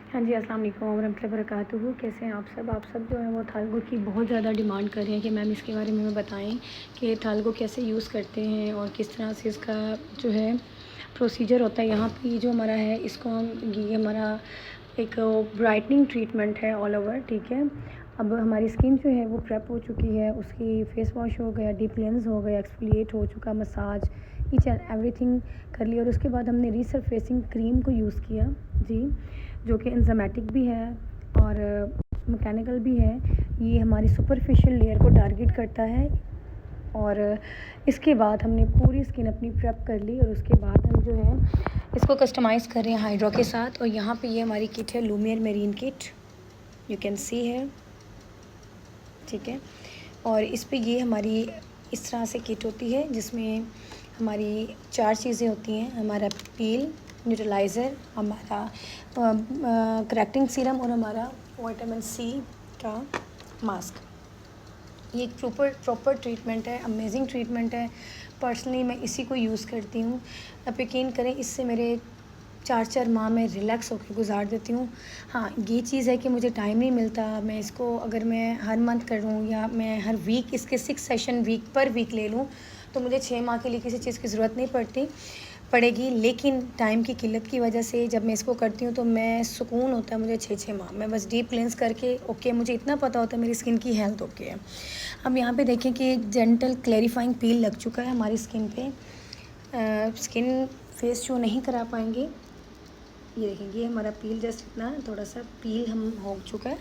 हाँ जी, अस्सलाम वालेकुम वरहमतुल्लाहि वबरकातुहू। कैसे हैं आप सब? आप सब जो है वो थालगो की बहुत ज़्यादा डिमांड कर रहे हैं कि मैम इसके बारे में हमें बताएं कि थालगो कैसे यूज़ करते हैं और किस तरह से इसका जो है प्रोसीजर होता है। यहाँ पे ये जो हमारा है इसको ये हमारा एक ब्राइटनिंग ट्रीटमेंट है ऑल ओवर, ठीक है। अब हमारी स्किन जो है वो प्रेप हो चुकी है, उसकी फेस वॉश हो गया, डीप क्लेंस हो गया, एक्सफोलिएट हो चुका, मसाज ईच एंड एवरीथिंग कर लिया और उसके बाद हमने रीसरफेसिंग क्रीम को यूज़ किया जी, जो कि एंजाइमेटिक भी है और मैकेनिकल भी है। ये हमारी सुपरफिशियल लेयर को टारगेट करता है और इसके बाद हमने पूरी स्किन अपनी प्रेप कर ली और उसके बाद हम जो है इसको कस्टमाइज़ कर रहे हैं हाइड्रा के साथ। और यहाँ पे ये हमारी किट है Lumiere marine kit, you can see है, ठीक है। और इस पे ये हमारी इस तरह से किट होती है जिसमें हमारी 4 चीज़ें होती हैं, हमारा पील, न्यूट्रलाइज़र, हमारा करेक्टिंग सीरम और हमारा विटामिन सी का मास्क। ये एक प्रॉपर ट्रीटमेंट है, अमेजिंग ट्रीटमेंट है। पर्सनली मैं इसी को यूज़ करती हूँ। आप यकीन करें इससे मेरे 4 माह में रिलैक्स होकर गुजार देती हूँ। हाँ, ये चीज़ है कि मुझे टाइम नहीं मिलता। मैं इसको अगर मैं हर मंथ करूँ या मैं हर वीक इसके 6 सेशन वीक पर वीक ले लूँ तो मुझे 6 माह के लिए किसी चीज़ की ज़रूरत नहीं पड़ेगी। लेकिन टाइम की किल्लत की वजह से जब मैं इसको करती हूँ तो मैं सुकून होता है मुझे 6 माह। मैं बस डीप क्लेंस करके ओके, मुझे इतना पता होता है मेरी स्किन की हेल्थ ओके है। अब यहाँ पे देखें कि जेंटल क्लैरिफाइंग पील लग चुका है हमारी स्किन पे। स्किन फेस शो नहीं करा पाएंगे। ये देखेंगे हमारा पील जस्ट इतना थोड़ा सा पील हम हो चुका है।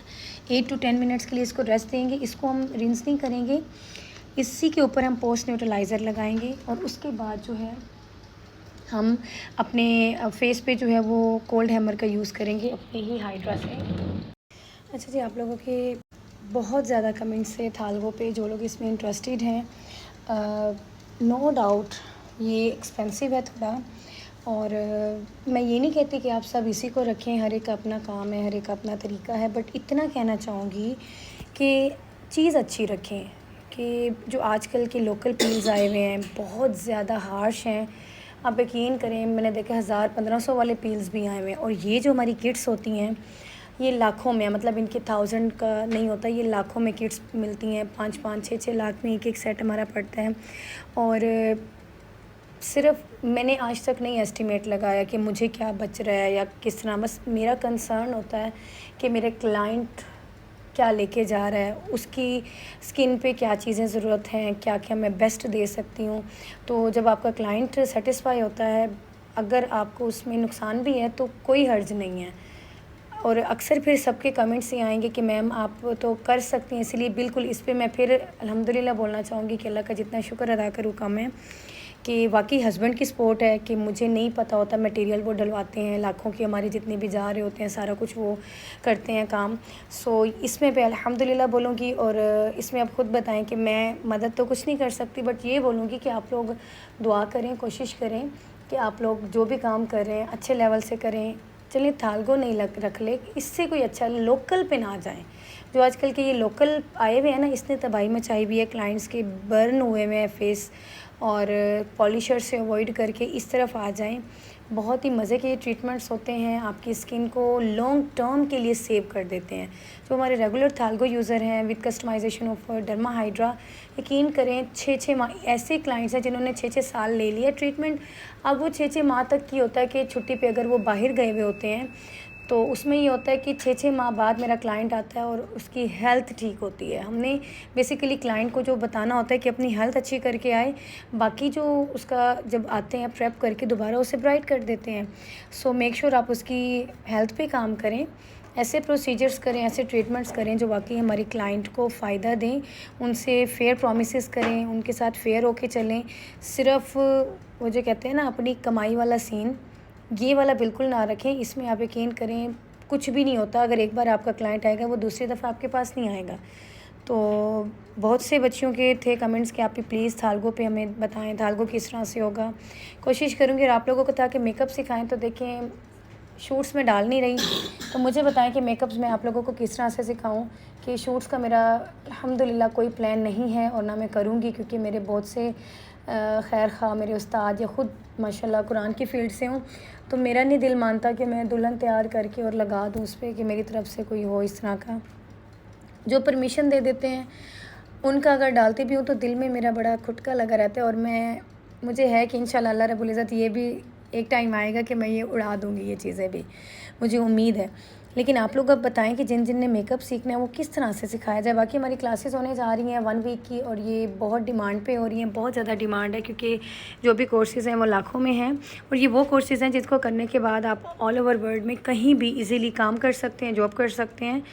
8 to 10 मिनट्स के लिए इसको रेस्ट देंगे। इसको हम रिंस नहीं करेंगे, इसी के ऊपर हम पोस्ट न्यूट्रलाइज़र लगाएंगे और उसके बाद जो है हम अपने फेस पे जो है वो कोल्ड हैमर का यूज़ करेंगे अपने ही हाइड्रा से। अच्छा जी, आप लोगों के बहुत ज़्यादा कमेंट्स से थालगो पे जो लोग इसमें इंटरेस्टेड हैं, नो डाउट ये एक्सपेंसिव है थोड़ा और मैं ये नहीं कहती कि आप सब इसी को रखें, हर एक का अपना काम है, हर एक का अपना तरीका है। बट इतना कहना चाहूँगी कि चीज़ अच्छी रखें कि जो आजकल के लोकल पील्स आए हुए हैं बहुत ज़्यादा हार्श हैं। आप यकीन करें मैंने देखा 1000-1500 वाले पील्स भी आए हुए हैं और ये जो हमारी किट्स होती हैं ये लाखों में, मतलब इनके 1000 का नहीं होता, ये लाखों में किट्स मिलती हैं। 5-5, 6-6 लाख में एक सेट हमारा पड़ता है। और सिर्फ मैंने आज तक नहीं एस्टिमेट लगाया कि मुझे क्या बच रहा है या किस तरह। बस मेरा कंसर्न होता है कि मेरे क्लाइंट क्या लेके जा रहा है, उसकी स्किन पे क्या चीज़ें ज़रूरत हैं, क्या क्या मैं बेस्ट दे सकती हूँ। तो जब आपका क्लाइंट सेटिस्फाई होता है, अगर आपको उसमें नुकसान भी है तो कोई हर्ज नहीं है। और अक्सर फिर सबके कमेंट्स ये आएंगे कि मैम आप तो कर सकती हैं, इसलिए बिल्कुल इस पे मैं फिर अल्हम्दुलिल्लाह बोलना चाहूँगी कि अल्लाह का जितना शुक्र अदा करूँ कम है कि वाकई हस्बैंड की सपोर्ट है कि मुझे नहीं पता होता, मटेरियल वो डलवाते हैं, लाखों की हमारे जितने भी जा रहे होते हैं सारा कुछ वो करते हैं काम। सो इसमें पे अल्हम्दुलिल्लाह बोलूँगी। और इसमें आप ख़ुद बताएं कि मैं मदद तो कुछ नहीं कर सकती, बट ये बोलूँगी कि आप लोग दुआ करें, कोशिश करें कि आप लोग जो भी काम कर रहे हैं अच्छे लेवल से करें। चलिए थालगो नहीं रख ले, इससे कोई अच्छा लोकल पे ना जाएं। जो आजकल के ये लोकल आए हुए हैं ना, इसने तबाही मचाई हुई है, क्लाइंट्स के बर्न हुए हुए हैं फेस, और पॉलिशर से अवॉइड करके इस तरफ आ जाएं। बहुत ही मज़े के ट्रीटमेंट्स होते हैं, आपकी स्किन को लॉन्ग टर्म के लिए सेव कर देते हैं। जो हमारे रेगुलर थालगो यूज़र हैं with customization of derma hydra, यकीन करें 6-6 माह ऐसे क्लाइंट्स हैं जिन्होंने 6-6 साल ले लिया ट्रीटमेंट। अब वो 6-6 माह तक की होता है कि छुट्टी पे अगर वो बाहर गए हुए होते हैं तो उसमें ये होता है कि 6-6 माह बाद मेरा क्लाइंट आता है और उसकी हेल्थ ठीक होती है। हमने बेसिकली क्लाइंट को जो बताना होता है कि अपनी हेल्थ अच्छी करके आए, बाकी जो उसका जब आते हैं प्रेप करके दोबारा उसे ब्राइट कर देते हैं। सो मेक श्योर आप उसकी हेल्थ पे काम करें, ऐसे प्रोसीजर्स करें, ऐसे ट्रीटमेंट्स करें जो वाकई हमारे क्लाइंट को फ़ायदा दें, उनसे फेयर प्रॉमिसेस करें, उनके साथ फेयर होके चलें। सिर्फ वो जो कहते हैं ना अपनी कमाई वाला सीन, ये वाला बिल्कुल ना रखें। इसमें आप यकीन करें कुछ भी नहीं होता। अगर एक बार आपका क्लाइंट आएगा वो दूसरी दफ़ा आपके पास नहीं आएगा। तो बहुत से बच्चियों के थे कमेंट्स कि आप भी प्लीज़ थालगो पे हमें बताएं, थालगो किस तरह से होगा। कोशिश करूँगी और आप लोगों को ताकि मेकअप सिखाएं। तो देखें शूट्स में डाल नहीं रही, तो मुझे बताएं कि मेकअप्स में आप लोगों को किस तरह से सिखाऊं। कि शूट्स का मेरा अल्हम्दुलिल्लाह कोई प्लान नहीं है और ना मैं करूँगी, क्योंकि मेरे बहुत से खैर खा मेरे उस्ताद या ख़ुद माशाल्लाह कुरान की फ़ील्ड से हूँ, तो मेरा नहीं दिल मानता कि मैं दुल्हन तैयार करके और लगा दूँ उस पर कि मेरी तरफ़ से कोई हो इस तरह का। जो परमिशन दे देते हैं उनका अगर डालती भी हूँ तो दिल में मेरा बड़ा खुटका लगा रहता है, और मुझे है कि इंशाल्लाह अल्लाह रब्बुल इज़्ज़त ये भी एक टाइम आएगा कि मैं ये उड़ा दूँगी, ये चीज़ें भी मुझे उम्मीद है। लेकिन आप लोग अब बताएं कि जिन जिन ने मेकअप सीखना है वो किस तरह से सिखाया जाए। बाकी हमारी क्लासेस होने जा रही हैं 1 वीक की, और ये बहुत डिमांड पे हो रही हैं, बहुत ज़्यादा डिमांड है, क्योंकि जो भी कोर्सेज़ हैं वो लाखों में हैं, और ये वो कोर्सेज़ हैं जिसको करने के बाद आप ऑल ओवर वर्ल्ड में कहीं भी ईज़िली काम कर सकते हैं, जॉब कर सकते हैं।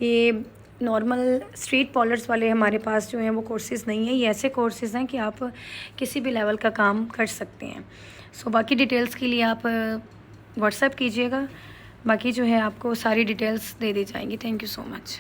ये नॉर्मल स्ट्रीट पॉलर्स वाले हमारे पास जो हैं वो कोर्सेज़ नहीं है, ये ऐसे कोर्सेज़ हैं कि आप किसी भी लेवल का काम कर सकते हैं। सो बाकी डिटेल्स के लिए आप व्हाट्सएप कीजिएगा, बाकी जो है आपको सारी डिटेल्स दे दी जाएंगी। Thank you so much.